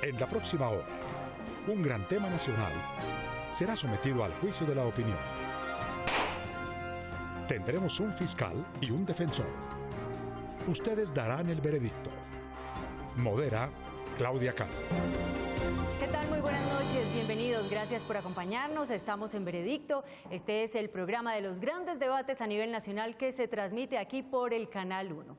En la próxima hora, un gran tema nacional será sometido al juicio de la opinión. Tendremos un fiscal y un defensor. Ustedes darán el veredicto. Modera Claudia Cano. ¿Qué tal? Muy buenas noches, bienvenidos, gracias por acompañarnos. Estamos en Veredicto. Este es el programa de los grandes debates a nivel nacional que se transmite aquí por el Canal 1.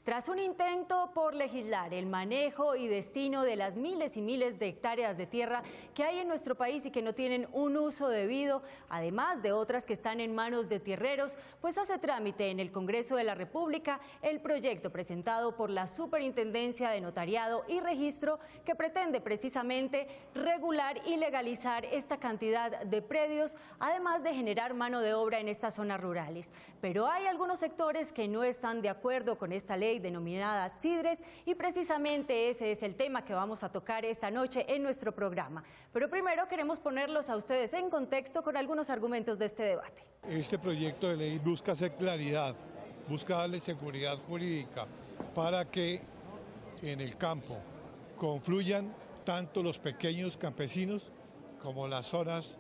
Tras un intento por legislar el manejo y destino de las miles y miles de hectáreas de tierra que hay en nuestro país y que no tienen un uso debido, además de otras que están en manos de tierreros, pues hace trámite en el Congreso de la República el proyecto presentado por la Superintendencia de Notariado y Registro que pretende precisamente regular y legalizar esta cantidad de predios, además de generar mano de obra en estas zonas rurales. Pero hay algunos sectores que no están de acuerdo con esta ley denominada CIDRES y precisamente ese es el tema que vamos a tocar esta noche en nuestro programa. Pero primero queremos ponerlos a ustedes en contexto con algunos argumentos de este debate. Este proyecto de ley busca hacer claridad, busca darle seguridad jurídica para que en el campo confluyan tanto los pequeños campesinos como las zonas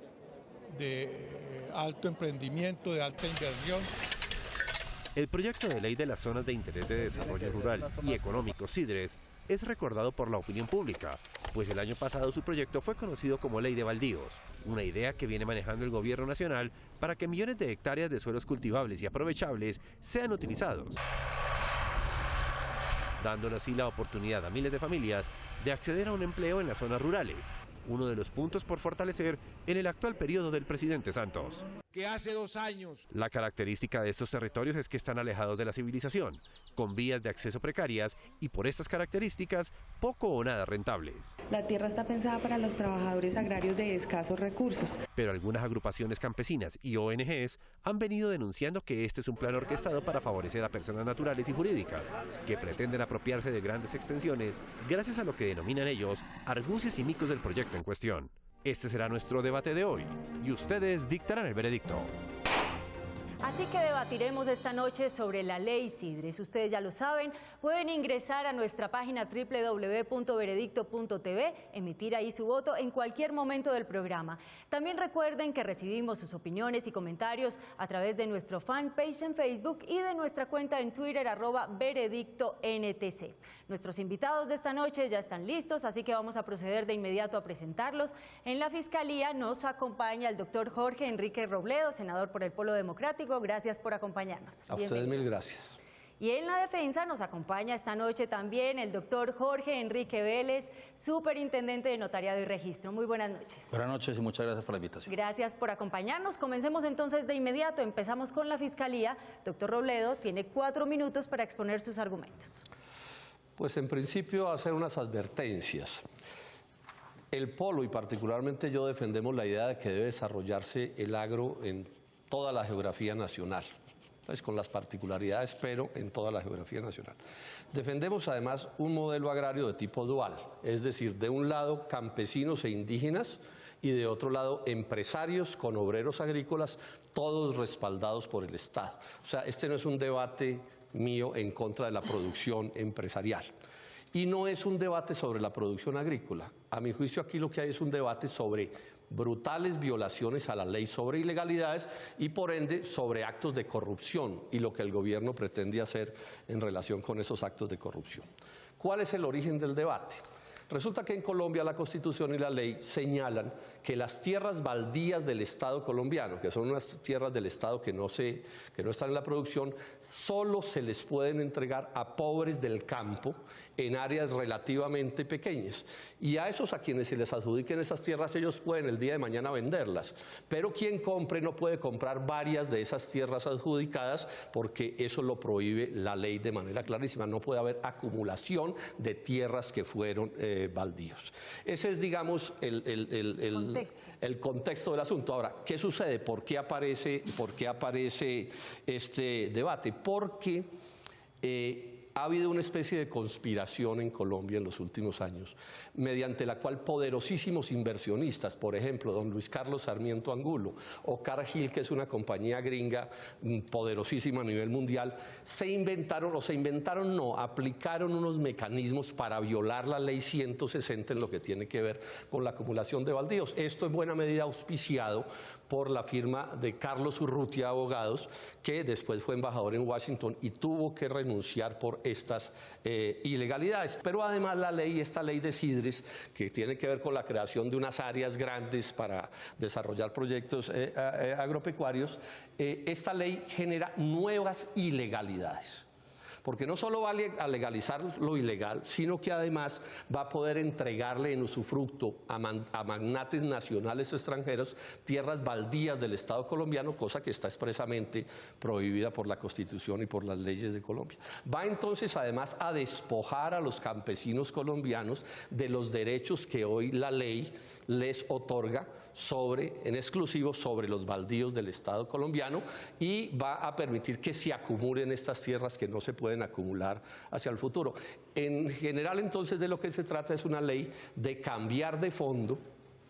de alto emprendimiento, de alta inversión. El proyecto de ley de las zonas de interés de desarrollo rural y económico, CIDRES, es recordado por la opinión pública, pues el año pasado su proyecto fue conocido como Ley de Baldíos, una idea que viene manejando el gobierno nacional para que millones de hectáreas de suelos cultivables y aprovechables sean utilizados, dándole así la oportunidad a miles de familias de acceder a un empleo en las zonas rurales, uno de los puntos por fortalecer en el actual periodo del presidente Santos. Que hace 2 años. La característica de estos territorios es que están alejados de la civilización, con vías de acceso precarias y por estas características poco o nada rentables. La tierra está pensada para los trabajadores agrarios de escasos recursos. Pero algunas agrupaciones campesinas y ONGs han venido denunciando que este es un plan orquestado para favorecer a personas naturales y jurídicas, que pretenden apropiarse de grandes extensiones gracias a lo que denominan ellos argucias y micos del proyecto en cuestión. Este será nuestro debate de hoy y ustedes dictarán el veredicto. Así que debatiremos esta noche sobre la ley CIDRES. Ustedes ya lo saben, pueden ingresar a nuestra página www.veredicto.tv, emitir ahí su voto en cualquier momento del programa. También recuerden que recibimos sus opiniones y comentarios a través de nuestro fanpage en Facebook y de nuestra cuenta en Twitter, @veredictontc. Nuestros invitados de esta noche ya están listos, así que vamos a proceder de inmediato a presentarlos. En la Fiscalía nos acompaña el doctor Jorge Enrique Robledo, senador por el Polo Democrático. Gracias por acompañarnos. A ustedes mil gracias. Y en la defensa nos acompaña esta noche también el doctor Jorge Enrique Vélez, superintendente de Notariado y Registro. Muy buenas noches. Buenas noches y muchas gracias por la invitación. Gracias por acompañarnos. Comencemos entonces de inmediato. Empezamos con la Fiscalía. Doctor Robledo tiene 4 minutos para exponer sus argumentos. Pues en principio hacer unas advertencias. El Polo y particularmente yo defendemos la idea de que debe desarrollarse el agro en toda la geografía nacional, pues con las particularidades, pero en toda la geografía nacional. Defendemos además un modelo agrario de tipo dual, es decir, de un lado campesinos e indígenas y de otro lado empresarios con obreros agrícolas, todos respaldados por el Estado. O sea, este no es un debate mío en contra de la producción empresarial. Y no es un debate sobre la producción agrícola. A mi juicio aquí lo que hay es un debate sobre brutales violaciones a la ley sobre ilegalidades y por ende sobre actos de corrupción y lo que el gobierno pretende hacer en relación con esos actos de corrupción. ¿Cuál es el origen del debate? Resulta que en Colombia la Constitución y la ley señalan que las tierras baldías del Estado colombiano, que son unas tierras del Estado que no están en la producción, solo se les pueden entregar a pobres del campo en áreas relativamente pequeñas. Y a esos a quienes se les adjudiquen esas tierras, ellos pueden el día de mañana venderlas. Pero quien compre no puede comprar varias de esas tierras adjudicadas porque eso lo prohíbe la ley de manera clarísima. No puede haber acumulación de tierras que fueron baldíos. Ese es, digamos, el contexto del asunto. Ahora, ¿qué sucede? ¿Por qué aparece este debate? Porque ha habido una especie de conspiración en Colombia en los últimos años, mediante la cual poderosísimos inversionistas, por ejemplo, don Luis Carlos Sarmiento Angulo o Cargill, que es una compañía gringa poderosísima a nivel mundial, aplicaron unos mecanismos para violar la ley 160 en lo que tiene que ver con la acumulación de baldíos. Esto en buena medida auspiciado por la firma de Carlos Urrutia Abogados, que después fue embajador en Washington y tuvo que renunciar por estas ilegalidades. Pero además esta ley de Sidres, que tiene que ver con la creación de unas áreas grandes para desarrollar proyectos agropecuarios, esta ley genera nuevas ilegalidades. Porque no solo va a legalizar lo ilegal, sino que además va a poder entregarle en usufructo a magnates nacionales o extranjeros tierras baldías del Estado colombiano, cosa que está expresamente prohibida por la Constitución y por las leyes de Colombia. Va entonces además a despojar a los campesinos colombianos de los derechos que hoy la ley les otorga en exclusivo sobre los baldíos del Estado colombiano, y va a permitir que se acumulen estas tierras que no se pueden acumular hacia el futuro. En general, entonces, de lo que se trata es una ley de cambiar de fondo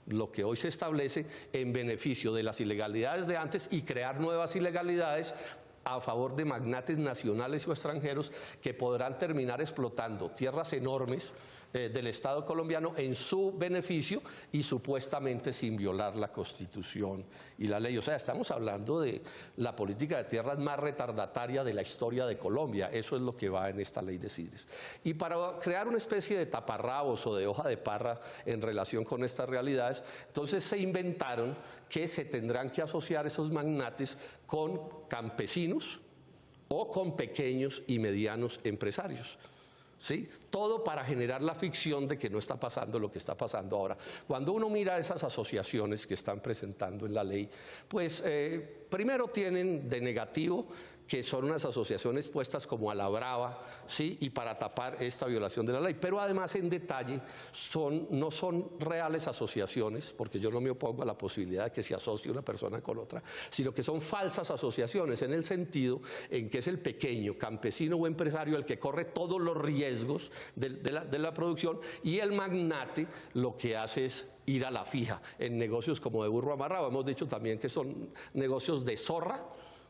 lo que hoy se establece en beneficio de las ilegalidades de antes y crear nuevas ilegalidades a favor de magnates nacionales o extranjeros que podrán terminar explotando tierras enormes del Estado colombiano en su beneficio y supuestamente sin violar la Constitución y la ley. O sea, estamos hablando de la política de tierras más retardataria de la historia de Colombia. Eso es lo que va en esta ley de Sidres. Y para crear una especie de taparrabos o de hoja de parra en relación con estas realidades, entonces se inventaron que se tendrán que asociar esos magnates con campesinos o con pequeños y medianos empresarios. ¿Sí? Todo para generar la ficción de que no está pasando lo que está pasando ahora. Cuando uno mira esas asociaciones que están presentando en la ley, pues primero tienen de negativo que son unas asociaciones puestas como a la brava, ¿sí? Y para tapar esta violación de la ley. Pero además, en detalle, no son reales asociaciones, porque yo no me opongo a la posibilidad de que se asocie una persona con otra, sino que son falsas asociaciones, en el sentido en que es el pequeño campesino o empresario el que corre todos los riesgos de la producción, y el magnate lo que hace es ir a la fija en negocios como de burro amarrado. Hemos dicho también que son negocios de zorra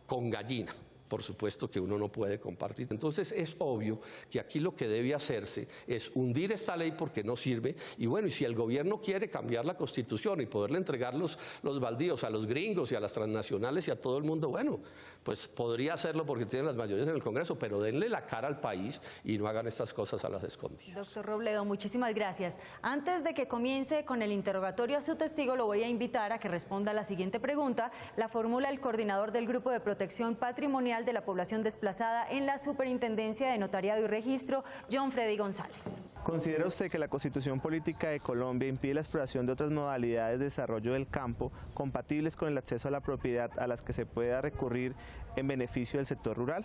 con gallina. Por supuesto que uno no puede compartir. Entonces es obvio que aquí lo que debe hacerse es hundir esta ley porque no sirve, y bueno, y si el gobierno quiere cambiar la Constitución y poderle entregar los baldíos a los gringos y a las transnacionales y a todo el mundo, bueno, pues podría hacerlo porque tienen las mayorías en el Congreso, pero denle la cara al país y no hagan estas cosas a las escondidas. Doctor Robledo, muchísimas gracias. Antes de que comience con el interrogatorio a su testigo, lo voy a invitar a que responda a la siguiente pregunta. La formula el coordinador del Grupo de Protección Patrimonial de la Población Desplazada en la Superintendencia de Notariado y Registro, John Freddy González. ¿Considera usted que la Constitución Política de Colombia impide la exploración de otras modalidades de desarrollo del campo compatibles con el acceso a la propiedad a las que se pueda recurrir en beneficio del sector rural?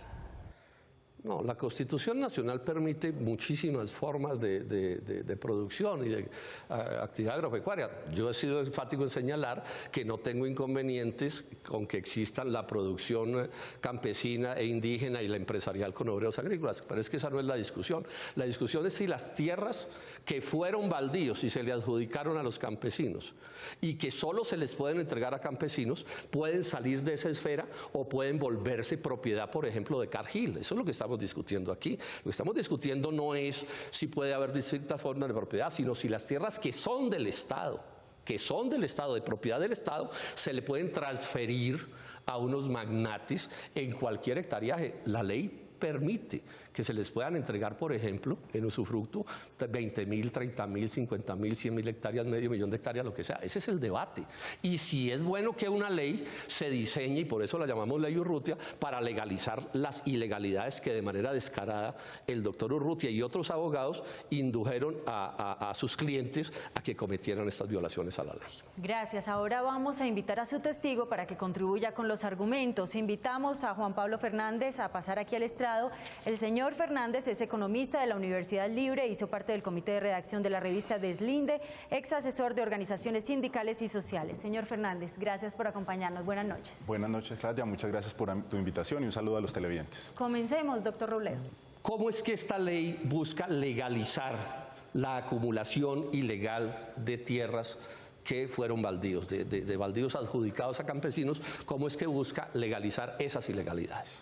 No, la Constitución Nacional permite muchísimas formas de producción y de actividad agropecuaria. Yo he sido enfático en señalar que no tengo inconvenientes con que existan la producción campesina e indígena y la empresarial con obreros agrícolas, pero es que esa no es la discusión. La discusión es si las tierras que fueron baldíos y se le adjudicaron a los campesinos y que solo se les pueden entregar a campesinos, pueden salir de esa esfera o pueden volverse propiedad, por ejemplo, de Cargill. Eso es lo que estamos discutiendo aquí. Lo que estamos discutiendo no es si puede haber distintas formas de propiedad, sino si las tierras que son del Estado, de propiedad del Estado, se le pueden transferir a unos magnates en cualquier hectárea. La ley permite que se les puedan entregar, por ejemplo, en usufructo 20.000, 30.000, 50.000, 100.000 hectáreas, medio millón de hectáreas, lo que sea. Ese es el debate. Y si es bueno que una ley se diseñe, y por eso la llamamos ley Urrutia, para legalizar las ilegalidades que de manera descarada el doctor Urrutia y otros abogados indujeron a sus clientes a que cometieran estas violaciones a la ley. Gracias. Ahora vamos a invitar a su testigo para que contribuya con los argumentos. Invitamos a Juan Pablo Fernández a pasar aquí al estrado. El señor Fernández es economista de la Universidad Libre, hizo parte del comité de redacción de la revista Deslinde, ex asesor de organizaciones sindicales y sociales. Señor Fernández, gracias por acompañarnos. Buenas noches. Buenas noches, Claudia. Muchas gracias por tu invitación y un saludo a los televidentes. Comencemos, doctor Robledo. ¿Cómo es que esta ley busca legalizar la acumulación ilegal de tierras que fueron baldíos, de baldíos adjudicados a campesinos? ¿Cómo es que busca legalizar esas ilegalidades?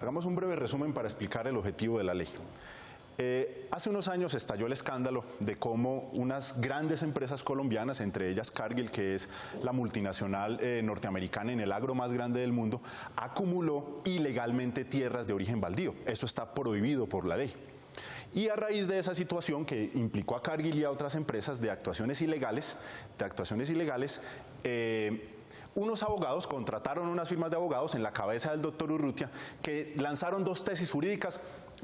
Hagamos un breve resumen para explicar el objetivo de la ley. Hace unos años estalló el escándalo de cómo unas grandes empresas colombianas, entre ellas Cargill, que es la multinacional norteamericana en el agro más grande del mundo, acumuló ilegalmente tierras de origen baldío. Eso está prohibido por la ley. Y a raíz de esa situación que implicó a Cargill y a otras empresas de actuaciones ilegales, unos abogados contrataron unas firmas de abogados en la cabeza del doctor Urrutia que lanzaron dos tesis jurídicas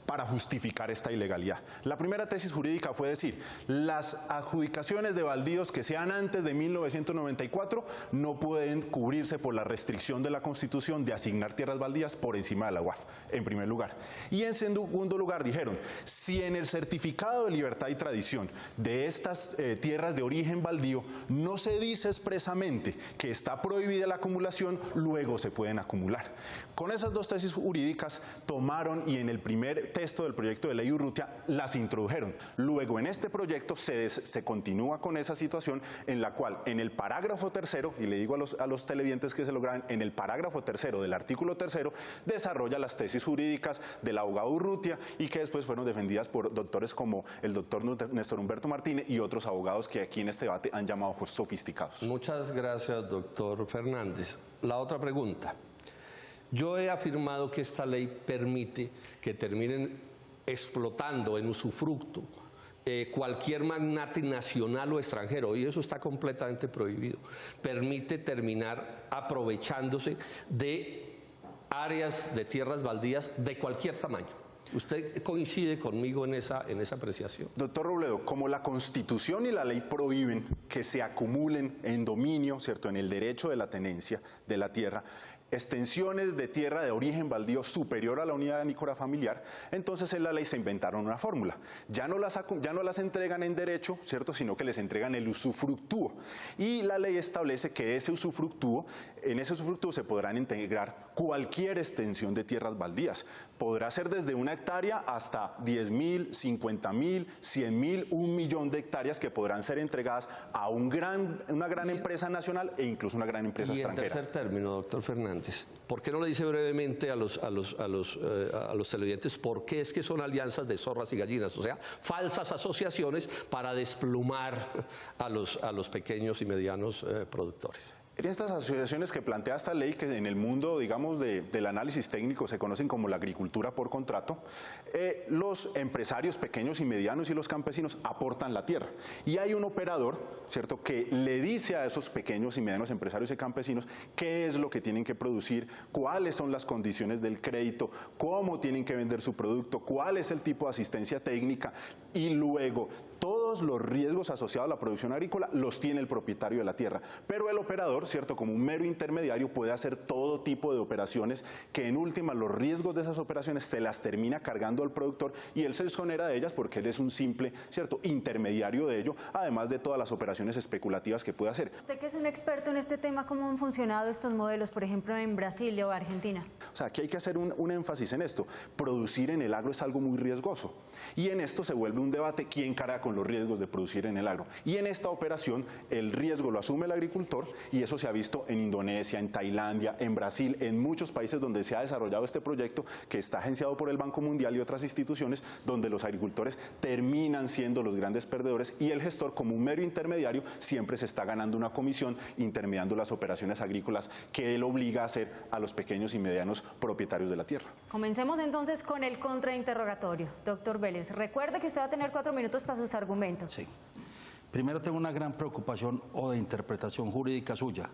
para justificar esta ilegalidad. La primera tesis jurídica fue decir, las adjudicaciones de baldíos que sean antes de 1994 no pueden cubrirse por la restricción de la Constitución de asignar tierras baldías por encima de la UAF, en primer lugar. Y en segundo lugar dijeron, si en el certificado de libertad y tradición de estas tierras de origen baldío no se dice expresamente que está prohibida la acumulación, luego se pueden acumular. Con esas dos tesis jurídicas tomaron y en el primer texto del proyecto de ley Urrutia las introdujeron. Luego en este proyecto se continúa con esa situación en la cual en el parágrafo tercero, y le digo a los televidentes que se lo graben, en el parágrafo tercero del artículo tercero desarrolla las tesis jurídicas del abogado Urrutia y que después fueron defendidas por doctores como el doctor Néstor Humberto Martínez y otros abogados que aquí en este debate han llamado sofisticados. Muchas gracias, doctor Fernández. La otra pregunta. Yo he afirmado que esta ley permite que terminen explotando en usufructo cualquier magnate nacional o extranjero, y eso está completamente prohibido. Permite terminar aprovechándose de áreas de tierras baldías de cualquier tamaño. ¿Usted coincide conmigo en esa apreciación? Doctor Robledo, como la Constitución y la ley prohíben que se acumulen en dominio, ¿cierto?, en el derecho de la tenencia de la tierra, extensiones de tierra de origen baldío superior a la unidad anícola familiar, entonces en la ley se inventaron una fórmula. Ya no las entregan en derecho, ¿cierto?, sino que les entregan el usufructúo. Y la ley establece que en ese usufructúo se podrán integrar cualquier extensión de tierras baldías. Podrá ser desde 1 hectárea hasta 10.000, 50.000, 100.000, 1 millón de hectáreas que podrán ser entregadas a una gran empresa nacional e incluso una gran empresa extranjera. Y en tercer término, doctor Fernández, ¿por qué no le dice brevemente a los televidentes por qué es que son alianzas de zorras y gallinas? O sea, falsas asociaciones para desplumar a los pequeños y medianos productores. En estas asociaciones que plantea esta ley, que en el mundo, digamos, del análisis técnico se conocen como la agricultura por contrato, los empresarios pequeños y medianos y los campesinos aportan la tierra. Y hay un operador, ¿cierto?, que le dice a esos pequeños y medianos empresarios y campesinos qué es lo que tienen que producir, cuáles son las condiciones del crédito, cómo tienen que vender su producto, cuál es el tipo de asistencia técnica y luego todos los riesgos asociados a la producción agrícola los tiene el propietario de la tierra. Pero el operador, ¿cierto?, como un mero intermediario, puede hacer todo tipo de operaciones que en última los riesgos de esas operaciones se las termina cargando al productor y él se exonera de ellas porque él es un simple, ¿cierto?, intermediario de ello, además de todas las operaciones especulativas que puede hacer. Usted que es un experto en este tema, ¿cómo han funcionado estos modelos, por ejemplo, en Brasil o Argentina? O sea, aquí hay que hacer un énfasis en esto. Producir en el agro es algo muy riesgoso y en esto se vuelve un debate quién carga con los riesgos de producir en el agro. Y en esta operación el riesgo lo asume el agricultor y eso se ha visto en Indonesia, en Tailandia, en Brasil, en muchos países donde se ha desarrollado este proyecto que está agenciado por el Banco Mundial y otras instituciones donde los agricultores terminan siendo los grandes perdedores y el gestor como un mero intermediario siempre se está ganando una comisión intermediando las operaciones agrícolas que él obliga a hacer a los pequeños y medianos propietarios de la tierra. Comencemos entonces con el contrainterrogatorio. Doctor Vélez, recuerde que usted va a tener 4 minutos para sus argumentos. Sí. Primero tengo una gran preocupación o de interpretación jurídica suya.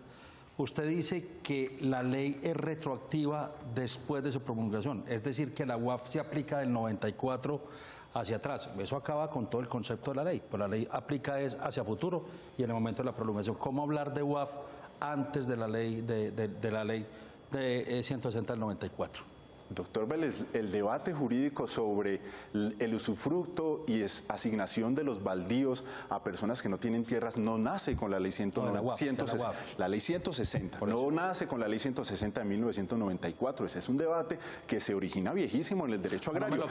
Usted dice que la ley es retroactiva después de su promulgación, es decir, que la UAF se aplica del 94 hacia atrás. Eso acaba con todo el concepto de la ley, pero la ley aplica es hacia futuro y en el momento de la promulgación. ¿Cómo hablar de UAF antes de la ley de 160 del 94? Doctor Vélez, el debate jurídico sobre el usufructo y asignación de los baldíos a personas que no tienen tierras no nace con la ley 160, la ley 160, no nace con la ley 160 de 1994. Ese es un debate que se origina viejísimo en el derecho agrario.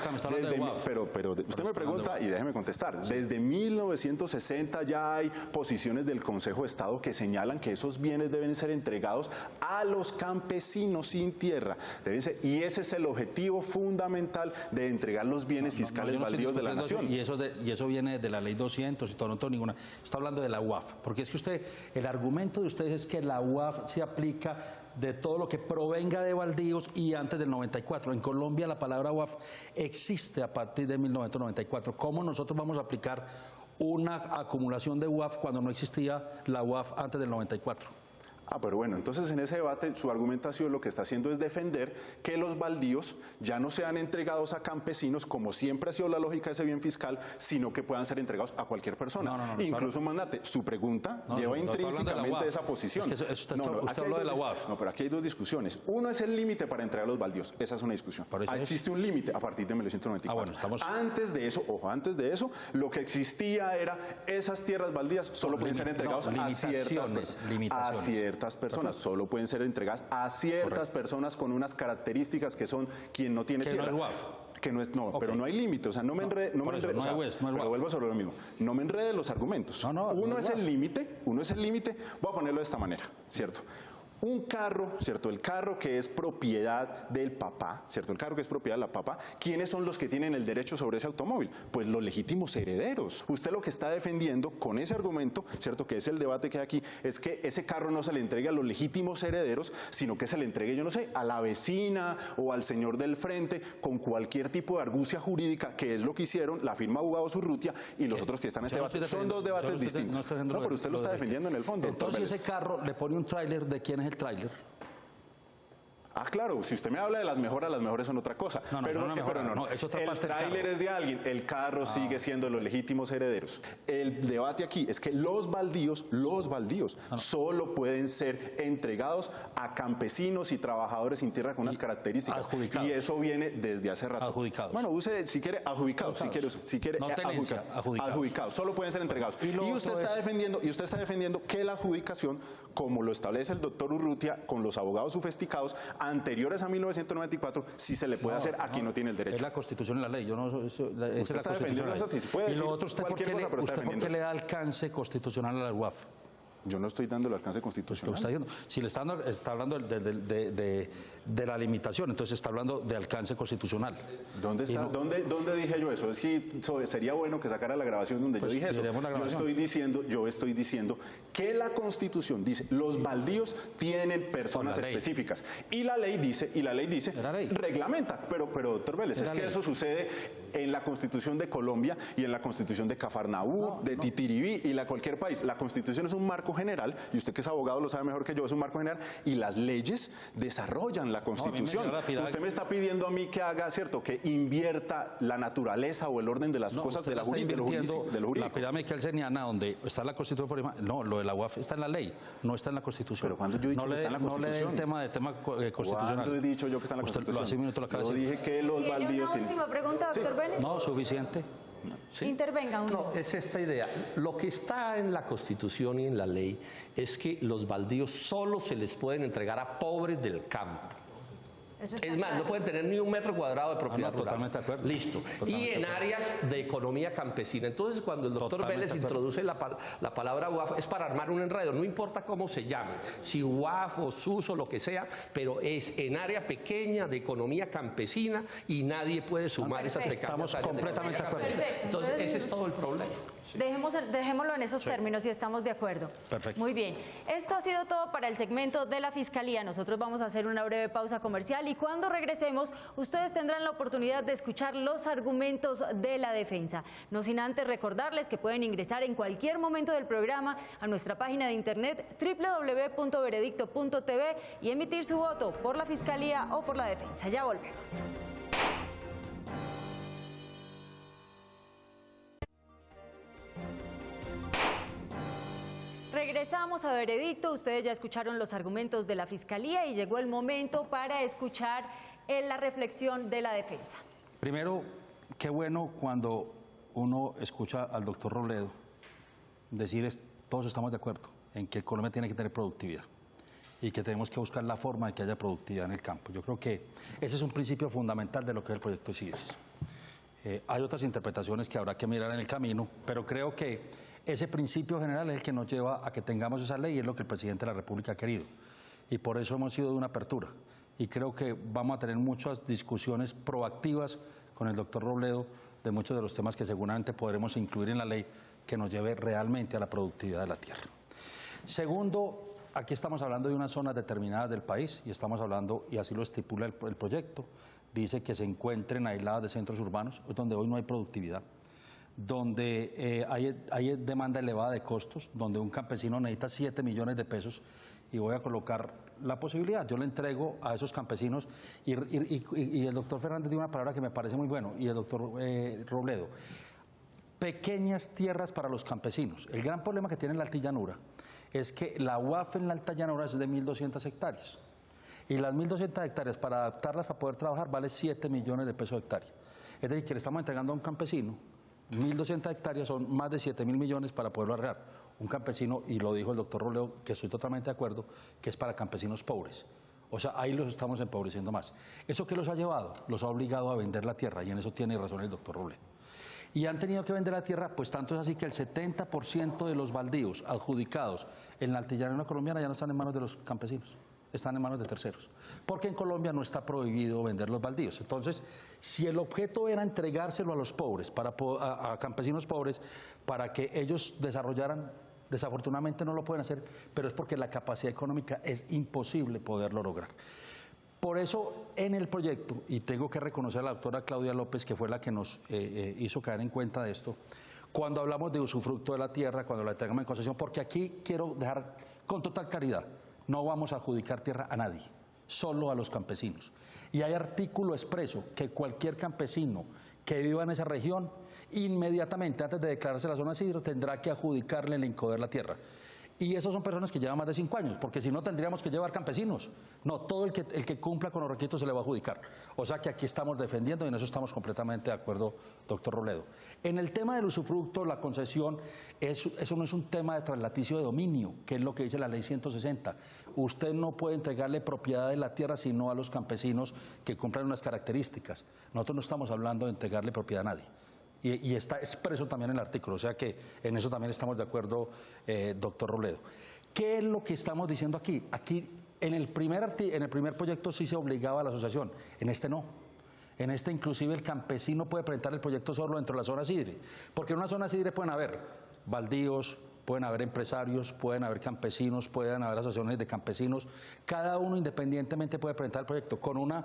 Pero usted me pregunta y déjeme contestar. Desde 1960 ya hay posiciones del Consejo de Estado que señalan que esos bienes deben ser entregados a los campesinos sin tierra. Y ese es el objetivo fundamental de entregar los bienes fiscales baldíos de la nación. Y eso viene de la ley 200 y todo, no tengo ninguna. Estoy hablando de la UAF, porque es que el argumento de ustedes es que la UAF se aplica de todo lo que provenga de baldíos y antes del 94. En Colombia la palabra UAF existe a partir de 1994. ¿Cómo nosotros vamos a aplicar una acumulación de UAF cuando no existía la UAF antes del 94? Pero bueno, entonces en ese debate su argumentación lo que está haciendo es defender que los baldíos ya no sean entregados a campesinos, como siempre ha sido la lógica de ese bien fiscal, sino que puedan ser entregados a cualquier persona. Incluso, mandate, su pregunta lleva intrínsecamente esa posición. Es que usted habló de la UAF. No, pero aquí hay dos discusiones. Uno es el límite para entregar los baldíos. Esa es una discusión. Existe un límite a partir de 1994. Antes de eso, lo que existía era esas tierras baldías solo pueden ser entregados a ciertas personas, solo pueden ser entregadas a ciertas personas con unas características que son quien no tiene tierra. Pero no hay límite, o sea, no me enrede, pero vuelvo sobre lo mismo, no me enrede los argumentos. Uno es el límite, voy a ponerlo de esta manera, ¿cierto? Un carro, ¿cierto? El carro que es propiedad del papá, ¿cierto? El carro que es propiedad de la papá, ¿quiénes son los que tienen el derecho sobre ese automóvil? Pues los legítimos herederos. Usted lo que está defendiendo con ese argumento, ¿cierto? Que es el debate que hay aquí, es que ese carro no se le entregue a los legítimos herederos, sino que se le entregue, yo no sé, a la vecina o al señor del frente con cualquier tipo de argucia jurídica, que es lo que hicieron la firma Abogados Urrutia y los otros que están en este debate. Son dos debates distintos. No, pero usted lo está defendiendo en el fondo. Entonces ese carro le pone un tráiler, ¿de quién es el tráiler? Claro, si usted me habla de las mejoras son otra cosa. El tráiler es de alguien, el carro sigue siendo los legítimos herederos. El debate aquí es que los baldíos solo pueden ser entregados a campesinos y trabajadores sin tierra con unas características. Adjudicados. Y eso viene desde hace rato. Adjudicados. Bueno, use si quiere adjudicados, si quiere no tenencia, adjudicados. Solo pueden ser entregados. Y usted está defendiendo que la adjudicación, como lo establece el doctor Urrutia con los abogados sofisticados anteriores a 1994, sí se le puede hacer a quien no tiene el derecho. Es la Constitución y la ley. Usted está defendiendo esa. Y lo otro, ¿usted por qué le da alcance constitucional a la UAF? Yo no estoy dando el alcance constitucional. Si le está hablando de la limitación, entonces está hablando de alcance constitucional. ¿Dónde dije yo eso? Sería bueno que sacara la grabación donde yo dije eso. Yo estoy diciendo que la Constitución dice los baldíos tienen personas específicas y la ley dice reglamenta. Pero doctor Vélez, es que eso sucede en la Constitución de Colombia y en la Constitución de Cafarnaú, de Titiribí y cualquier país. La Constitución es un marco general, y usted que es abogado lo sabe mejor que yo, es un marco general, y las leyes desarrollan la Constitución. Usted me está pidiendo a mí que haga, ¿cierto?, que invierta la naturaleza o el orden de las cosas de lo jurídico. La pirámide kelseniana, donde está la Constitución por encima, no, lo de la UAF está en la ley, no está en la Constitución. Pero cuando yo he dicho que está en la Constitución. No le dé tema constitucional. ¿Cuándo he dicho yo que está en la Constitución? Yo dije que los baldíos tienen. Última pregunta, doctor Vélez. No, suficiente. Sí. Intervenga uno. No, es esta idea. Lo que está en la Constitución y en la ley es que los baldíos solo se les pueden entregar a pobres del campo. Es más, no pueden tener ni un metro cuadrado de propiedad rural. Totalmente de acuerdo. Listo. Y en áreas de economía campesina. Entonces, cuando el doctor Vélez introduce la palabra UAF, es para armar un enredo. No importa cómo se llame, si UAF o SUS o lo que sea, pero es en área pequeña de economía campesina y nadie puede sumar esas pequeñas áreas. Estamos completamente de acuerdo. Entonces, ese es todo el problema. Dejémoslo en esos términos y estamos de acuerdo. Perfecto. Muy bien. Esto ha sido todo para el segmento de la Fiscalía. Nosotros vamos a hacer una breve pausa comercial y cuando regresemos, ustedes tendrán la oportunidad de escuchar los argumentos de la defensa. No sin antes recordarles que pueden ingresar en cualquier momento del programa a nuestra página de internet www.veredicto.tv y emitir su voto por la Fiscalía o por la defensa. Ya volvemos. Regresamos a Veredicto, ustedes ya escucharon los argumentos de la Fiscalía y llegó el momento para escuchar en la reflexión de la defensa. Primero, qué bueno cuando uno escucha al doctor Robledo decir, todos estamos de acuerdo en que Colombia tiene que tener productividad y que tenemos que buscar la forma de que haya productividad en el campo. Yo creo que ese es un principio fundamental de lo que es el proyecto CIDRES. Hay otras interpretaciones que habrá que mirar en el camino, pero creo que ese principio general es el que nos lleva a que tengamos esa ley y es lo que el presidente de la República ha querido. Y por eso hemos sido de una apertura. Y creo que vamos a tener muchas discusiones proactivas con el doctor Robledo de muchos de los temas que seguramente podremos incluir en la ley que nos lleve realmente a la productividad de la tierra. Segundo, aquí estamos hablando de unas zonas determinadas del país y estamos hablando, y así lo estipula el proyecto, dice que se encuentren aisladas de centros urbanos, donde hoy no hay productividad, donde hay demanda elevada de costos, donde un campesino necesita 7 millones de pesos, y voy a colocar la posibilidad, yo le entrego a esos campesinos, y el doctor Fernández dio una palabra que me parece muy bueno, y el doctor Robledo, pequeñas tierras para los campesinos. El gran problema que tiene la altillanura es que la UAF en la alta llanura es de 1.200 hectáreas. Y las 1.200 hectáreas, para adaptarlas para poder trabajar, vale 7 millones de pesos hectárea. Es decir, que le estamos entregando a un campesino 1.200 hectáreas, son más de 7.000 millones para poderlo arreglar. Un campesino, y lo dijo el doctor Robledo, que estoy totalmente de acuerdo, que es para campesinos pobres. O sea, ahí los estamos empobreciendo más. ¿Eso qué los ha llevado? Los ha obligado a vender la tierra, y en eso tiene razón el doctor Robledo. Y han tenido que vender la tierra, pues tanto es así que el 70% de los baldíos adjudicados en la altillanura colombiana ya no están en manos de los campesinos, están en manos de terceros. Porque en Colombia no está prohibido vender los baldíos. Entonces, si el objeto era entregárselo a los pobres, a campesinos pobres, para que ellos desarrollaran, desafortunadamente no lo pueden hacer, pero es porque la capacidad económica es imposible poderlo lograr. Por eso, en el proyecto, y tengo que reconocer a la doctora Claudia López, que fue la que nos hizo caer en cuenta de esto, cuando hablamos de usufructo de la tierra, cuando la entregamos en concesión, porque aquí quiero dejar con total claridad, no vamos a adjudicar tierra a nadie, solo a los campesinos. Y hay artículo expreso que cualquier campesino que viva en esa región, inmediatamente antes de declararse la zona CIDRES, tendrá que adjudicarle el INCODER la tierra. Y esas son personas que llevan más de 5 años, porque si no tendríamos que llevar campesinos. No, todo el que cumpla con los requisitos se le va a adjudicar. O sea que aquí estamos defendiendo y en eso estamos completamente de acuerdo, doctor Robledo. En el tema del usufructo, la concesión, eso no es un tema de traslaticio de dominio, que es lo que dice la ley 160. Usted no puede entregarle propiedad de la tierra sino a los campesinos que cumplan unas características. Nosotros no estamos hablando de entregarle propiedad a nadie. Y está expreso también en el artículo, o sea que en eso también estamos de acuerdo, doctor Robledo. ¿Qué es lo que estamos diciendo aquí? Aquí, en el primer proyecto sí se obligaba a la asociación, en este no. En este inclusive el campesino puede presentar el proyecto solo dentro de la zona CIDRE, porque en una zona CIDRE pueden haber baldíos, pueden haber empresarios, pueden haber campesinos, pueden haber asociaciones de campesinos, cada uno independientemente puede presentar el proyecto con una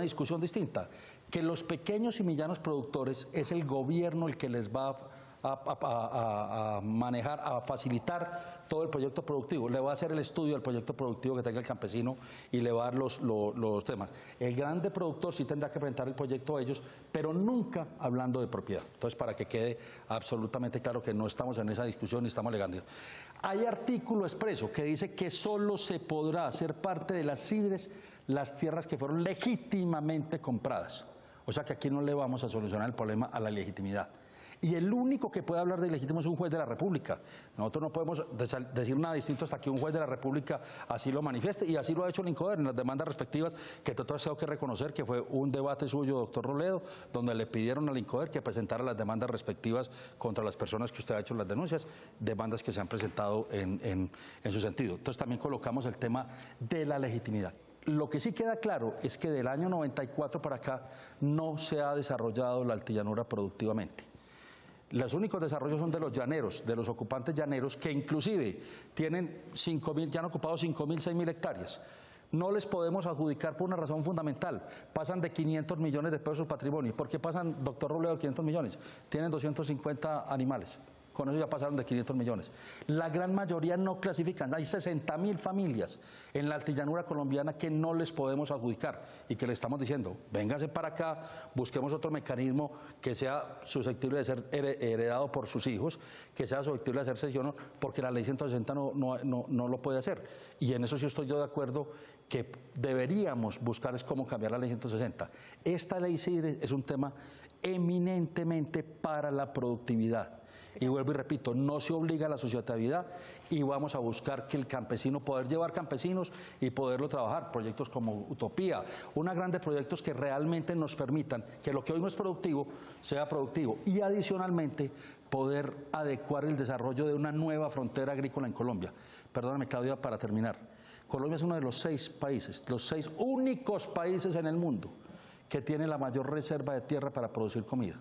discusión distinta, que los pequeños y medianos productores es el gobierno el que les va a manejar, a facilitar todo el proyecto productivo, le va a hacer el estudio del proyecto productivo que tenga el campesino y le va a dar los temas. El grande productor sí tendrá que presentar el proyecto a ellos, pero nunca hablando de propiedad. Entonces, para que quede absolutamente claro que no estamos en esa discusión ni estamos alegando. Hay artículo expreso que dice que solo se podrá hacer parte de las CIDRES las tierras que fueron legítimamente compradas. O sea que aquí no le vamos a solucionar el problema a la legitimidad. Y el único que puede hablar de ilegítimo es un juez de la República. Nosotros no podemos decir nada distinto hasta que un juez de la República así lo manifieste, y así lo ha hecho el INCODER en las demandas respectivas, que todos tengo que reconocer que fue un debate suyo, doctor Robledo, donde le pidieron al INCODER que presentara las demandas respectivas contra las personas que usted ha hecho las denuncias, demandas que se han presentado en su sentido. Entonces también colocamos el tema de la legitimidad. Lo que sí queda claro es que del año 94 para acá no se ha desarrollado la altillanura productivamente. Los únicos desarrollos son de los llaneros, de los ocupantes llaneros, que inclusive tienen 5.000, ya han ocupado 5.000, 6.000 hectáreas. No les podemos adjudicar por una razón fundamental. Pasan de 500 millones de pesos su patrimonio. ¿Por qué pasan, doctor Robledo, 500 millones? Tienen 250 animales. con eso ya pasaron de 500 millones. La gran mayoría no clasifican, hay 60.000 familias en la altillanura colombiana que no les podemos adjudicar y que le estamos diciendo, véngase para acá, busquemos otro mecanismo que sea susceptible de ser heredado por sus hijos, que sea susceptible de hacer cesión, porque la ley 160 no lo puede hacer. Y en eso sí estoy yo de acuerdo, que deberíamos buscar es cómo cambiar la ley 160. Esta ley CIDRES es un tema eminentemente para la productividad. Y vuelvo y repito, no se obliga a la asociatividad y vamos a buscar que el campesino, poder llevar campesinos y poderlo trabajar. Proyectos como Utopía, una grandes proyectos que realmente nos permitan que lo que hoy no es productivo sea productivo y adicionalmente poder adecuar el desarrollo de una nueva frontera agrícola en Colombia. Perdóname, Claudia, para terminar. Colombia es uno de los 6 países, los 6 únicos países en el mundo que tiene la mayor reserva de tierra para producir comida.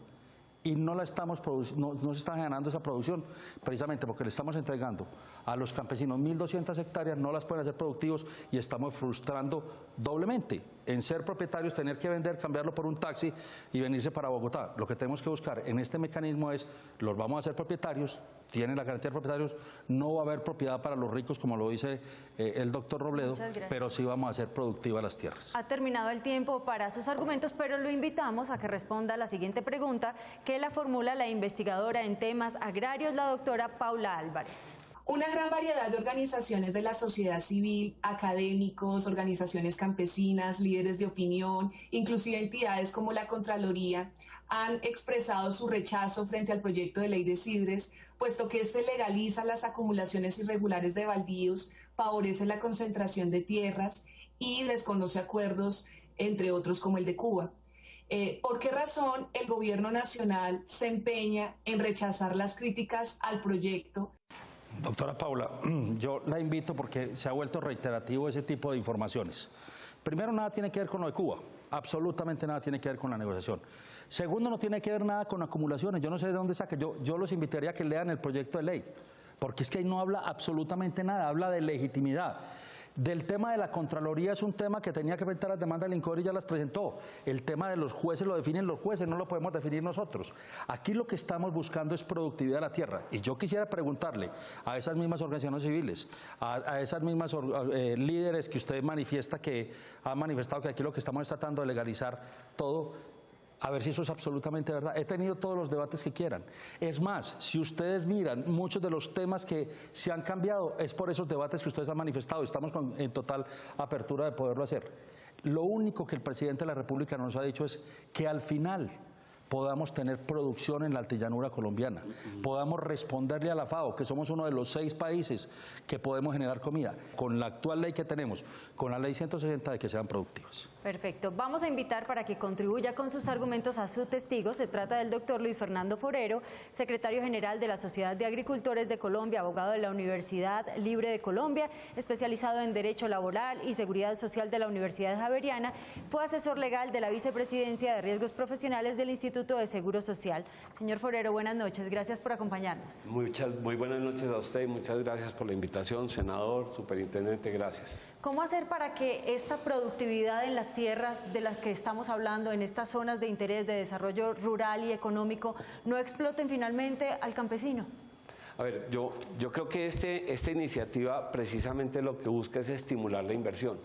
Y no se está ganando esa producción precisamente porque le estamos entregando a los campesinos 1.200 hectáreas, no las pueden hacer productivos y estamos frustrando doblemente en ser propietarios, tener que vender, cambiarlo por un taxi y venirse para Bogotá. Lo que tenemos que buscar en este mecanismo es, los vamos a hacer propietarios, tienen la garantía de propietarios, no va a haber propiedad para los ricos como lo dice el doctor Robledo, pero sí vamos a hacer productivas las tierras. Ha terminado el tiempo para sus argumentos, pero lo invitamos a que responda a la siguiente pregunta que la formula la investigadora en temas agrarios, la doctora Paula Álvarez. Una gran variedad de organizaciones de la sociedad civil, académicos, organizaciones campesinas, líderes de opinión, inclusive entidades como la Contraloría, han expresado su rechazo frente al proyecto de ley de CIDRES, puesto que este legaliza las acumulaciones irregulares de baldíos, favorece la concentración de tierras y desconoce acuerdos, entre otros como el de Cuba. ¿Por qué razón el gobierno nacional se empeña en rechazar las críticas al proyecto? Doctora Paula, yo la invito porque se ha vuelto reiterativo ese tipo de informaciones. Primero, nada tiene que ver con lo de Cuba, absolutamente nada tiene que ver con la negociación. Segundo, no tiene que ver nada con acumulaciones, yo no sé de dónde saque, yo los invitaría a que lean el proyecto de ley, porque es que ahí no habla absolutamente nada, habla de legitimidad. Del tema de la Contraloría es un tema que tenía que presentar las demandas del INCODER y ya las presentó. El tema de los jueces lo definen los jueces, no lo podemos definir nosotros. Aquí lo que estamos buscando es productividad de la tierra. Y yo quisiera preguntarle a esas mismas organizaciones civiles, a esas mismas líderes que usted manifiesta que han manifestado que aquí lo que estamos es tratando de legalizar todo, a ver si eso es absolutamente verdad. He tenido todos los debates que quieran. Es más, si ustedes miran, muchos de los temas que se han cambiado es por esos debates que ustedes han manifestado y estamos en total apertura de poderlo hacer. Lo único que el presidente de la República nos ha dicho es que al final podamos tener producción en la altillanura colombiana, podamos responderle a la FAO, que somos uno de los 6 países que podemos generar comida, con la actual ley que tenemos, con la ley 160, de que sean productivos. Perfecto. Vamos a invitar para que contribuya con sus argumentos a su testigo. Se trata del doctor Luis Fernando Forero, secretario general de la Sociedad de Agricultores de Colombia, abogado de la Universidad Libre de Colombia, especializado en Derecho Laboral y Seguridad Social de la Universidad Javeriana. Fue asesor legal de la Vicepresidencia de Riesgos Profesionales del Instituto de Seguro Social. Señor Forero, buenas noches. Gracias por acompañarnos. Muy buenas noches a usted y muchas gracias por la invitación, senador, superintendente, gracias. ¿Cómo hacer para que esta productividad en las tierras de las que estamos hablando, en estas zonas de interés de desarrollo rural y económico, no exploten finalmente al campesino? A ver, yo creo que esta iniciativa precisamente lo que busca es estimular la inversión.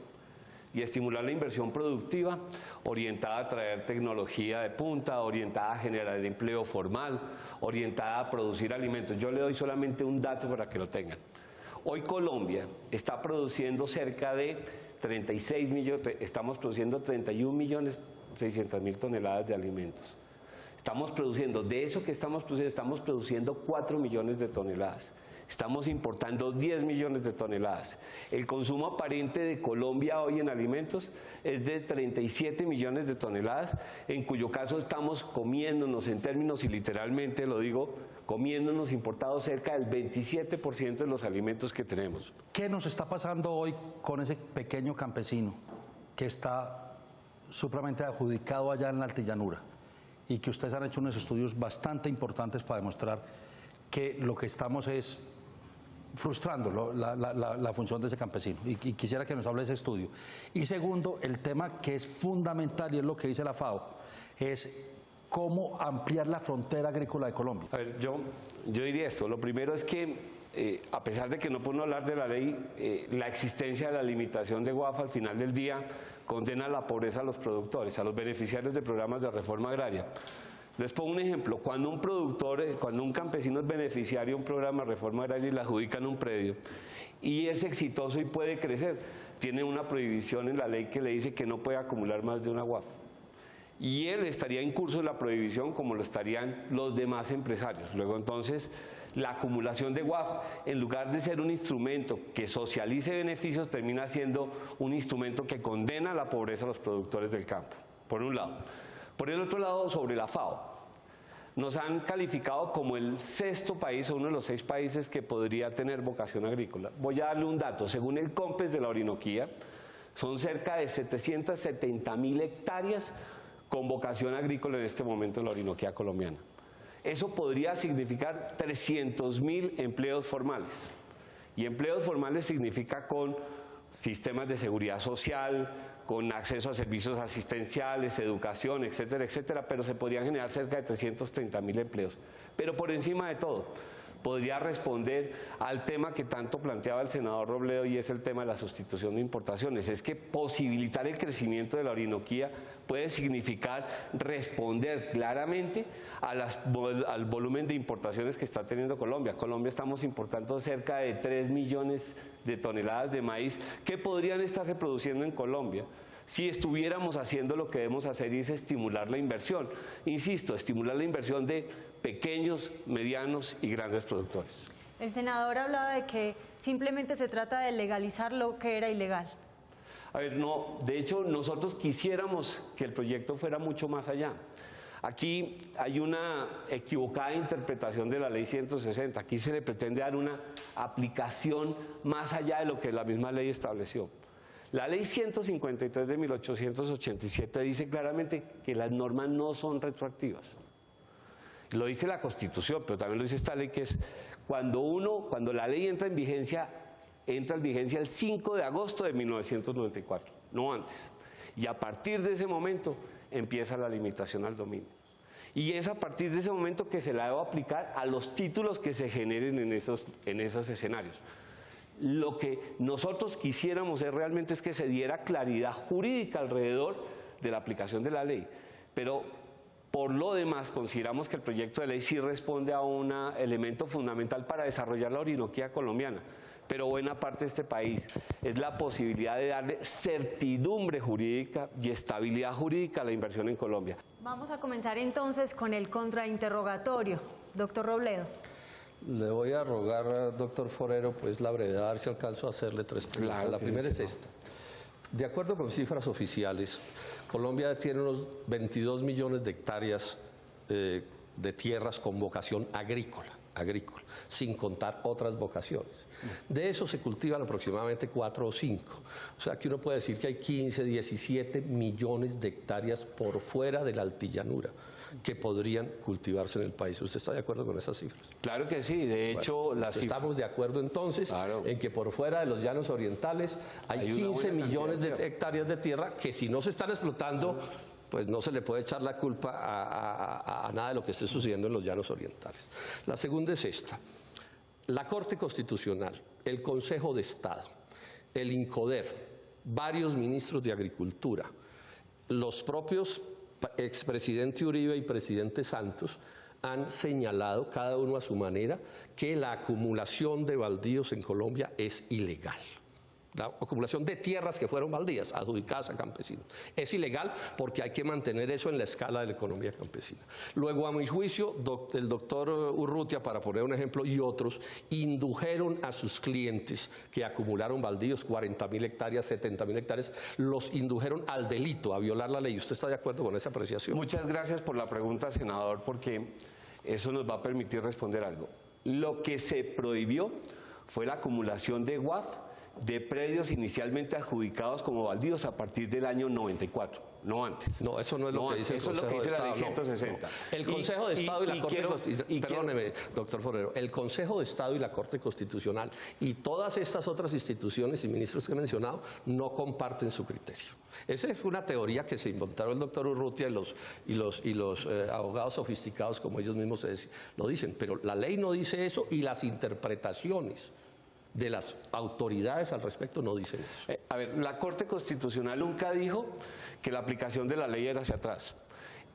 Y estimular la inversión productiva orientada a traer tecnología de punta, orientada a generar empleo formal, orientada a producir alimentos. Yo le doy solamente un dato para que lo tengan. Hoy Colombia está produciendo cerca de 36 millones, estamos produciendo 31.600.000 toneladas de alimentos. Estamos produciendo, de eso que estamos produciendo 4 millones de toneladas. Estamos importando 10 millones de toneladas. El consumo aparente de Colombia hoy en alimentos es de 37 millones de toneladas, en cuyo caso estamos comiéndonos, en términos, y literalmente lo digo, comiéndonos importados cerca del 27% de los alimentos que tenemos. ¿Qué nos está pasando hoy con ese pequeño campesino que está supremamente adjudicado allá en la altillanura? Y que ustedes han hecho unos estudios bastante importantes para demostrar que lo que estamos es frustrando la función de ese campesino, y quisiera que nos hable de ese estudio. Y segundo, el tema que es fundamental y es lo que dice la FAO, es cómo ampliar la frontera agrícola de Colombia. A ver, yo diría esto. Lo primero es que, a pesar de que no podemos hablar de la ley, la existencia de la limitación de WAF al final del día condena a la pobreza a los productores, a los beneficiarios de programas de reforma agraria. Les pongo un ejemplo. Cuando un campesino es beneficiario de un programa de reforma agraria y le adjudican un predio y es exitoso y puede crecer, tiene una prohibición en la ley que le dice que no puede acumular más de una WAF. Y él estaría en curso de la prohibición como lo estarían los demás empresarios. Luego entonces la acumulación de WAF, en lugar de ser un instrumento que socialice beneficios, termina siendo un instrumento que condena a la pobreza a los productores del campo, por un lado. Por el otro lado, sobre la FAO, nos han calificado como el 6º país o uno de los 6 países que podría tener vocación agrícola. Voy a darle un dato. Según el COMPES de la Orinoquía, son cerca de 770.000 hectáreas con vocación agrícola en este momento en la Orinoquía colombiana. Eso podría significar 300.000 empleos formales. Y empleos formales significa con sistemas de seguridad social, con acceso a servicios asistenciales, educación, etcétera, etcétera, pero se podrían generar cerca de 330.000 empleos. Pero por encima de todo, podría responder al tema que tanto planteaba el senador Robledo, y es el tema de la sustitución de importaciones. Es que posibilitar el crecimiento de la Orinoquía puede significar responder claramente al volumen de importaciones que está teniendo Colombia. Colombia estamos importando cerca de 3 millones de toneladas de maíz que podrían estarse produciendo en Colombia si estuviéramos haciendo lo que debemos hacer, y es estimular la inversión. Insisto, estimular la inversión de pequeños, medianos y grandes productores. El senador hablaba de que simplemente se trata de legalizar lo que era ilegal. A ver, no, de hecho nosotros quisiéramos que el proyecto fuera mucho más allá. Aquí hay una equivocada interpretación de la ley 160. Aquí se le pretende dar una aplicación más allá de lo que la misma ley estableció. La ley 153 de 1887 dice claramente que las normas no son retroactivas. Lo dice la Constitución, pero también lo dice esta ley, que es cuando la ley entra en vigencia el 5 de agosto de 1994, no antes. Y a partir de ese momento empieza la limitación al dominio. Y es a partir de ese momento que se la debe aplicar a los títulos que se generen en esos escenarios. Lo que nosotros quisiéramos realmente es que se diera claridad jurídica alrededor de la aplicación de la ley, pero por lo demás consideramos que el proyecto de ley sí responde a un elemento fundamental para desarrollar la Orinoquía colombiana, pero buena parte de este país es la posibilidad de darle certidumbre jurídica y estabilidad jurídica a la inversión en Colombia. Vamos a comenzar entonces con el contrainterrogatorio. Doctor Robledo. Le voy a rogar, doctor Forero, pues la brevedad, a ver si alcanzo a hacerle 3 preguntas. Claro, la primera es esta. De acuerdo con cifras oficiales, Colombia tiene unos 22 millones de hectáreas de tierras con vocación agrícola, sin contar otras vocaciones. De eso se cultivan aproximadamente 4 o 5. O sea que uno puede decir que hay 15, 17 millones de hectáreas por fuera de la altillanura que podrían cultivarse en el país. ¿Usted está de acuerdo con esas cifras? Claro que sí, de hecho estamos de acuerdo entonces en que por fuera de los llanos orientales hay 15 millones de hectáreas de tierra que, si no se están explotando, pues no se le puede echar la culpa a nada de lo que esté sucediendo en los llanos orientales. La segunda es esta. La Corte Constitucional, el Consejo de Estado, el INCODER, varios ministros de Agricultura, los propios expresidente Uribe y presidente Santos han señalado, cada uno a su manera, que la acumulación de baldíos en Colombia es ilegal. La acumulación de tierras que fueron baldías, adjudicadas a campesinos. Es ilegal porque hay que mantener eso en la escala de la economía campesina. Luego, a mi juicio, el doctor Urrutia, para poner un ejemplo, y otros, indujeron a sus clientes que acumularon baldíos, 40.000 hectáreas, 70.000 hectáreas, los indujeron al delito, a violar la ley. ¿Usted está de acuerdo con esa apreciación? Muchas gracias por la pregunta, senador, porque eso nos va a permitir responder algo. Lo que se prohibió fue la acumulación de WAF de predios inicialmente adjudicados como baldíos a partir del año 94, no antes. No, eso no es lo que dice el Consejo de Estado. Eso es lo que dice la Ley 160. No. El Consejo de Estado y la Corte Constitucional, perdóneme, doctor Forero, el Consejo de Estado y la Corte Constitucional y todas estas otras instituciones y ministros que he mencionado no comparten su criterio. Esa es una teoría que se inventaron el doctor Urrutia y los abogados sofisticados, como ellos mismos lo dicen, pero la ley no dice eso y las interpretaciones de las autoridades al respecto no dicen eso. A ver, la Corte Constitucional nunca dijo que la aplicación de la ley era hacia atrás.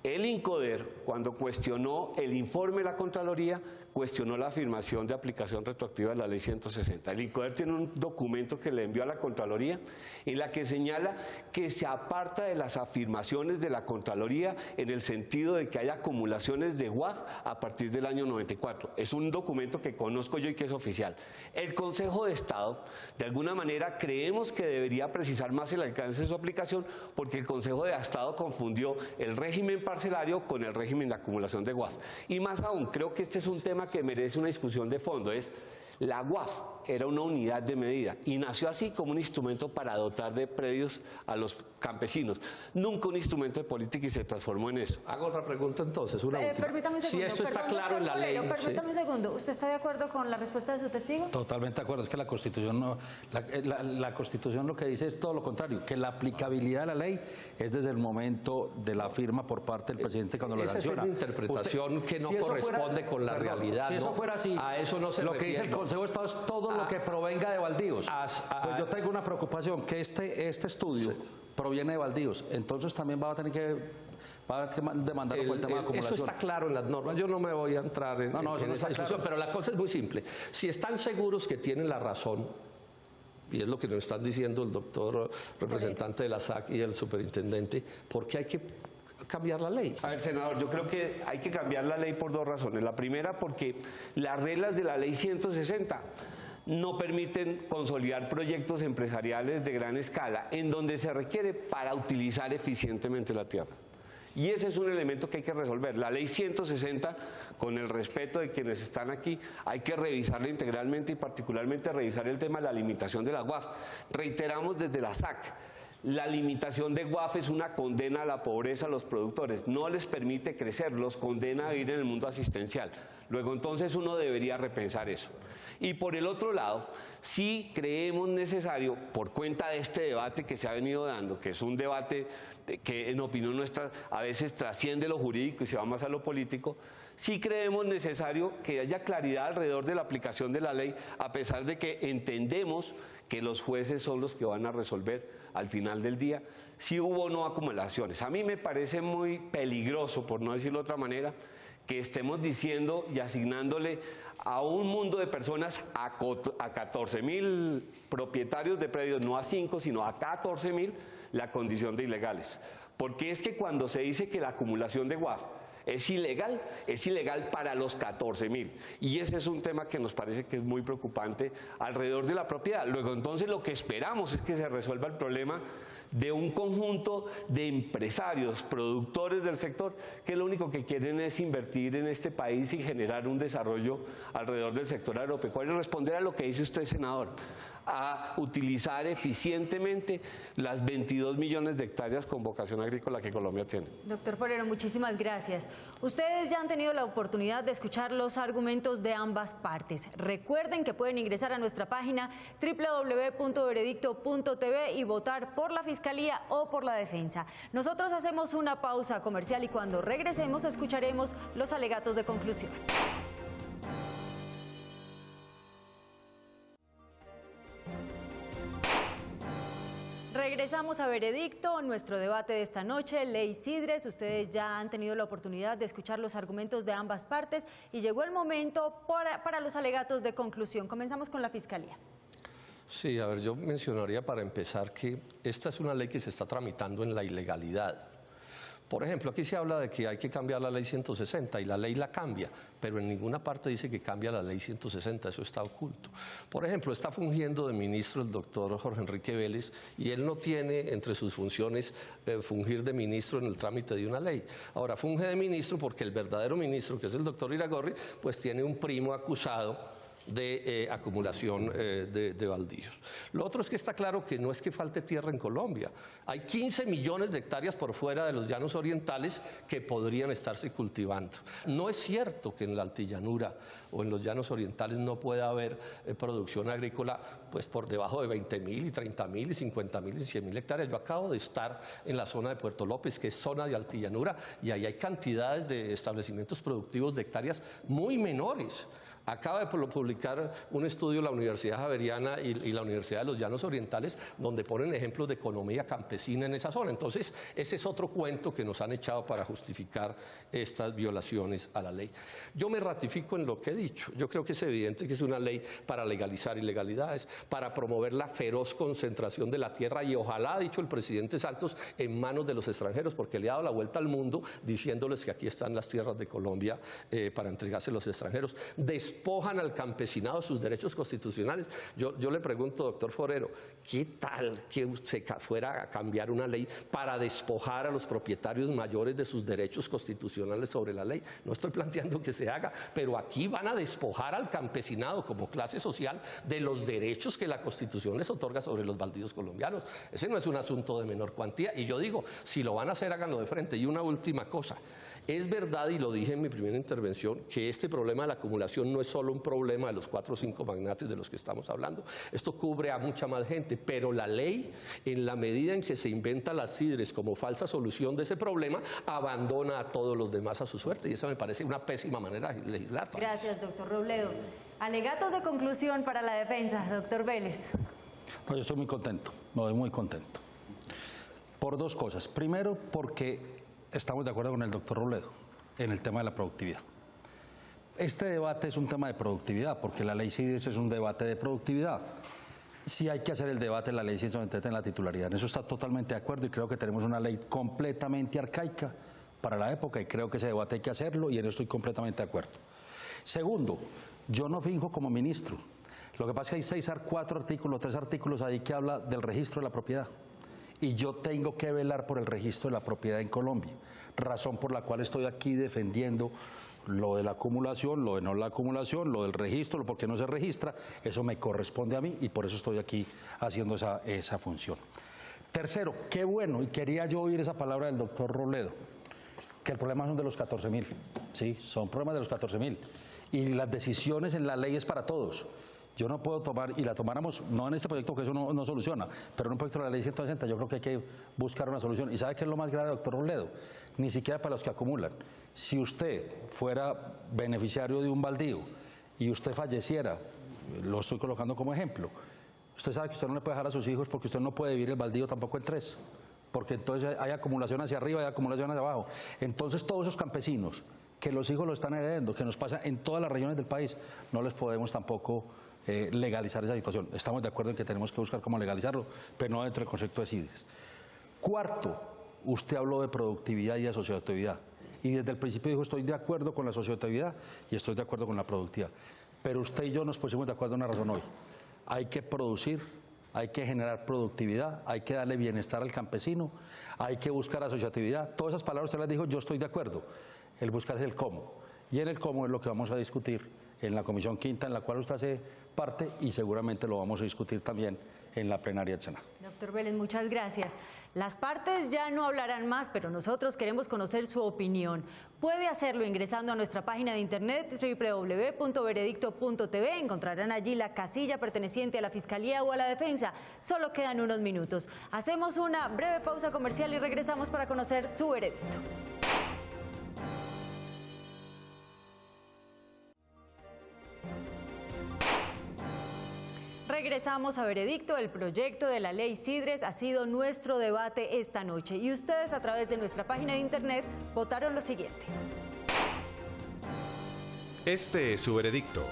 El INCODER, cuando cuestionó el informe de la Contraloría, cuestionó la afirmación de aplicación retroactiva de la Ley 160. El INCODER tiene un documento que le envió a la Contraloría en la que señala que se aparta de las afirmaciones de la Contraloría en el sentido de que haya acumulaciones de UAF a partir del año 94. Es un documento que conozco yo y que es oficial. El Consejo de Estado, de alguna manera, creemos que debería precisar más el alcance de su aplicación porque el Consejo de Estado confundió el régimen parcelario con el régimen de acumulación de UAF. Y más aún, creo que este es un tema que merece una discusión de fondo, es la UAF era una unidad de medida y nació así como un instrumento para dotar de predios a los campesinos, nunca un instrumento de política y se transformó en eso. Hago otra pregunta entonces, una última. Permítame un segundo. Si esto está claro en la ley. Permítame un segundo, ¿usted está de acuerdo con la respuesta de su testigo? Totalmente de acuerdo, es que la Constitución no, la Constitución lo que dice es todo lo contrario, que la aplicabilidad de la ley es desde el momento de la firma por parte del presidente cuando lo sanciona. Esa es una interpretación que no corresponde con la realidad. Si eso fuera así, a eso no se lo que dice el Consejo de Estado es todo lo que provenga de baldíos. Pues yo tengo una preocupación, que este estudio proviene de baldíos, entonces también va a tener que demandarlo por el tema de acumulación. Eso está claro en las normas, yo no me voy a entrar en esa discusión, pero la cosa es muy simple. Si están seguros que tienen la razón, y es lo que nos están diciendo el doctor representante de la SAC y el superintendente, ¿por qué hay que cambiar la ley? A ver, senador, yo creo que hay que cambiar la ley por dos razones. La primera, porque las reglas de la Ley 160 no permiten consolidar proyectos empresariales de gran escala en donde se requiere para utilizar eficientemente la tierra. Y ese es un elemento que hay que resolver. La Ley 160, con el respeto de quienes están aquí, hay que revisarla integralmente y particularmente revisar el tema de la limitación de la UAF. Reiteramos desde la SAC, la limitación de UAF es una condena a la pobreza a los productores, no les permite crecer, los condena a vivir en el mundo asistencial. Luego entonces uno debería repensar eso. Y por el otro lado, sí creemos necesario, por cuenta de este debate que se ha venido dando, que es un debate que en opinión nuestra a veces trasciende lo jurídico y se va más a lo político, sí creemos necesario que haya claridad alrededor de la aplicación de la ley, a pesar de que entendemos que los jueces son los que van a resolver al final del día si hubo o no acumulaciones. A mí me parece muy peligroso, por no decirlo de otra manera, que estemos diciendo y asignándole a un mundo de personas, a 14.000 propietarios de predios, no a 5, sino a 14.000, la condición de ilegales. Porque es que cuando se dice que la acumulación de UAF es ilegal para los 14.000. Y ese es un tema que nos parece que es muy preocupante alrededor de la propiedad. Luego, entonces, lo que esperamos es que se resuelva el problema de un conjunto de empresarios, productores del sector, que lo único que quieren es invertir en este país y generar un desarrollo alrededor del sector agropecuario. Responder a lo que dice usted, senador, a utilizar eficientemente las 22 millones de hectáreas con vocación agrícola que Colombia tiene. Doctor Forero, muchísimas gracias. Ustedes ya han tenido la oportunidad de escuchar los argumentos de ambas partes. Recuerden que pueden ingresar a nuestra página www.veredicto.tv y votar por la Fiscalía o por la defensa. Nosotros hacemos una pausa comercial y cuando regresemos escucharemos los alegatos de conclusión. Regresamos a Veredicto, nuestro debate de esta noche, Ley Sidres. Ustedes ya han tenido la oportunidad de escuchar los argumentos de ambas partes y llegó el momento para los alegatos de conclusión. Comenzamos con la Fiscalía. Sí, a ver, yo mencionaría para empezar que esta es una ley que se está tramitando en la ilegalidad. Por ejemplo, aquí se habla de que hay que cambiar la ley 160 y la ley la cambia, pero en ninguna parte dice que cambia la ley 160, eso está oculto. Por ejemplo, está fungiendo de ministro el doctor Jorge Enrique Vélez y él no tiene entre sus funciones fungir de ministro en el trámite de una ley. Ahora, funge de ministro porque el verdadero ministro, que es el doctor Iragorri, pues tiene un primo acusado de acumulación de baldíos. Lo otro es que está claro que no es que falte tierra en Colombia. Hay 15 millones de hectáreas por fuera de los llanos orientales que podrían estarse cultivando. No es cierto que en la altillanura o en los llanos orientales no pueda haber producción agrícola pues por debajo de 20.000 y 30.000 y 50.000 y 100.000 hectáreas. Yo acabo de estar en la zona de Puerto López, que es zona de altillanura, y ahí hay cantidades de establecimientos productivos de hectáreas muy menores. Acaba de publicar un estudio la Universidad Javeriana y la Universidad de los Llanos Orientales, donde ponen ejemplos de economía campesina en esa zona. Entonces, ese es otro cuento que nos han echado para justificar estas violaciones a la ley. Yo me ratifico en lo que he dicho. Yo creo que es evidente que es una ley para legalizar ilegalidades, para promover la feroz concentración de la tierra y ojalá, ha dicho el presidente Santos, en manos de los extranjeros, porque le ha dado la vuelta al mundo diciéndoles que aquí están las tierras de Colombia para entregarse a los extranjeros. Despojan al campesinado sus derechos constitucionales. Yo le pregunto, doctor Forero, ¿qué tal que se fuera a cambiar una ley para despojar a los propietarios mayores de sus derechos constitucionales sobre la ley? No estoy planteando que se haga, pero aquí van a despojar al campesinado como clase social de los derechos que la Constitución les otorga sobre los baldíos colombianos. Ese no es un asunto de menor cuantía y yo digo, si lo van a hacer, háganlo de frente. Y una última cosa, es verdad, y lo dije en mi primera intervención, que este problema de la acumulación no es solo un problema de los 4 o 5 magnates de los que estamos hablando. Esto cubre a mucha más gente, pero la ley, en la medida en que se inventa las CIDRES como falsa solución de ese problema, abandona a todos los demás a su suerte, y esa me parece una pésima manera de legislar. Gracias, doctor Robledo. Alegatos de conclusión para la defensa, doctor Vélez. No, yo estoy muy contento, me voy muy contento. Por dos cosas. Primero, porque estamos de acuerdo con el doctor Robledo en el tema de la productividad. Este debate es un tema de productividad, porque la ley CIDRES es un debate de productividad. Sí hay que hacer el debate en la ley 193 en la titularidad. En eso está totalmente de acuerdo y creo que tenemos una ley completamente arcaica para la época y creo que ese debate hay que hacerlo y en eso estoy completamente de acuerdo. Segundo, yo no finjo como ministro. Lo que pasa es que hay 3 artículos ahí que habla del registro de la propiedad. Y yo tengo que velar por el registro de la propiedad en Colombia, razón por la cual estoy aquí defendiendo lo de la acumulación, lo de no la acumulación, lo del registro, lo porque no se registra, eso me corresponde a mí y por eso estoy aquí haciendo esa función. Tercero, qué bueno, y quería yo oír esa palabra del doctor Robledo, que el problema son de los 14.000, sí, son problemas de los 14.000, y las decisiones en la ley es para todos. Yo no puedo tomar, y la tomáramos, no en este proyecto, que eso no soluciona, pero en un proyecto de la ley 160 yo creo que hay que buscar una solución. ¿Y sabe qué es lo más grave, doctor Robledo? Ni siquiera para los que acumulan. Si usted fuera beneficiario de un baldío y usted falleciera, lo estoy colocando como ejemplo, usted sabe que usted no le puede dejar a sus hijos porque usted no puede vivir el baldío tampoco en 3, porque entonces hay acumulación hacia arriba y hay acumulación hacia abajo. Entonces todos esos campesinos que los hijos lo están heredando, que nos pasa en todas las regiones del país, no les podemos tampoco legalizar esa situación. Estamos de acuerdo en que tenemos que buscar cómo legalizarlo, pero no dentro del concepto de CIDRES. Cuarto, usted habló de productividad y de asociatividad. Y desde el principio dijo, estoy de acuerdo con la asociatividad y estoy de acuerdo con la productividad. Pero usted y yo nos pusimos de acuerdo en una razón hoy. Hay que producir, hay que generar productividad, hay que darle bienestar al campesino, hay que buscar asociatividad. Todas esas palabras usted las dijo, yo estoy de acuerdo. El buscar es el cómo. Y en el cómo es lo que vamos a discutir en la Comisión Quinta, en la cual usted hace parte, y seguramente lo vamos a discutir también en la plenaria del Senado. Doctor Vélez, muchas gracias. Las partes ya no hablarán más, pero nosotros queremos conocer su opinión. Puede hacerlo ingresando a nuestra página de internet www.veredicto.tv. Encontrarán allí la casilla perteneciente a la Fiscalía o a la Defensa. Solo quedan unos minutos. Hacemos una breve pausa comercial y regresamos para conocer su veredicto. Regresamos a Veredicto. El proyecto de la ley CIDRES ha sido nuestro debate esta noche y ustedes a través de nuestra página de internet votaron lo siguiente. Este es su veredicto.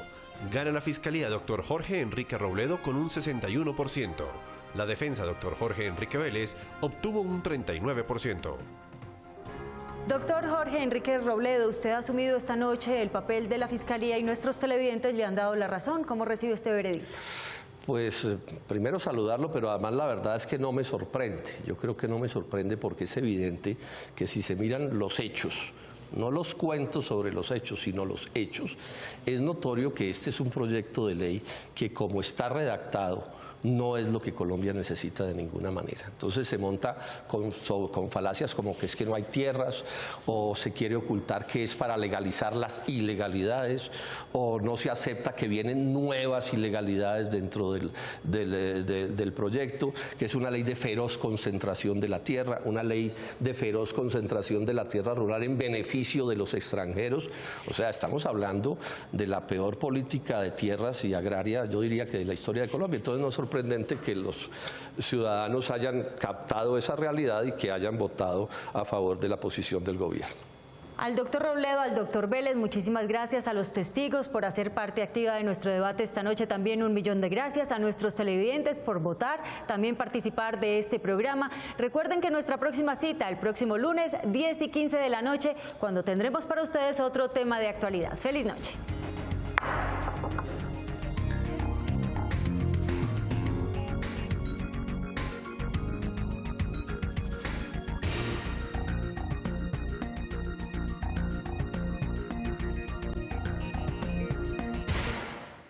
Gana la Fiscalía doctor Jorge Enrique Robledo con un 61%. La defensa doctor Jorge Enrique Vélez obtuvo un 39%. Doctor Jorge Enrique Robledo, usted ha asumido esta noche el papel de la Fiscalía y nuestros televidentes le han dado la razón. ¿Cómo recibe este veredicto? Pues primero saludarlo, pero además la verdad es que no me sorprende. Yo creo que no me sorprende porque es evidente que si se miran los hechos no los cuentos sobre los hechos, sino los hechos, es notorio que este es un proyecto de ley que, como está redactado, no es lo que Colombia necesita de ninguna manera. Entonces se monta con falacias como que es que no hay tierras, o se quiere ocultar que es para legalizar las ilegalidades, o no se acepta que vienen nuevas ilegalidades dentro del proyecto, que es una ley de feroz concentración de la tierra, una ley de feroz concentración de la tierra rural en beneficio de los extranjeros. O sea, estamos hablando de la peor política de tierras y agraria, yo diría que de la historia de Colombia. Entonces no es sorprendente que los ciudadanos hayan captado esa realidad y que hayan votado a favor de la posición del gobierno. Al doctor Robledo, al doctor Vélez, muchísimas gracias. A los testigos por hacer parte activa de nuestro debate esta noche, también 1.000.000 de gracias. A nuestros televidentes por votar, también participar de este programa. Recuerden que nuestra próxima cita, el próximo lunes, 10:15 de la noche, cuando tendremos para ustedes otro tema de actualidad. ¡Feliz noche!